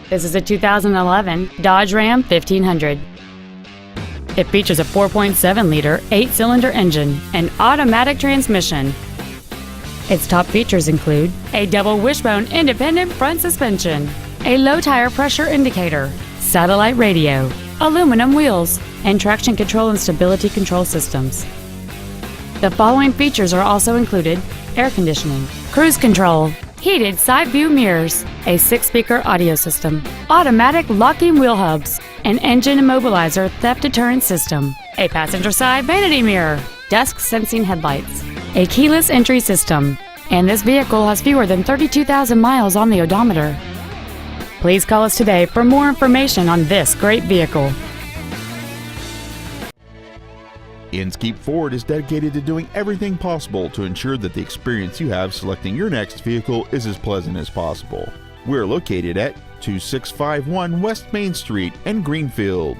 This is a 2011 Dodge Ram 1500. It features a 4.7-liter, 8-cylinder engine and automatic transmission. Its top features include a double wishbone independent front suspension, a low tire pressure indicator, satellite radio, aluminum wheels, and traction control and stability control systems. The following features are also included: air conditioning, cruise control, heated side view mirrors, a 6-speaker audio system, automatic locking wheel hubs, an engine immobilizer theft deterrent system, a passenger side vanity mirror, dusk sensing headlights, a keyless entry system, and this vehicle has fewer than 32,000 miles on the odometer. Please call us today for more information on this great vehicle. Inskeep Ford is dedicated to doing everything possible to ensure that the experience you have selecting your next vehicle is as pleasant as possible. We're located at 2651 West Main Street in Greenfield.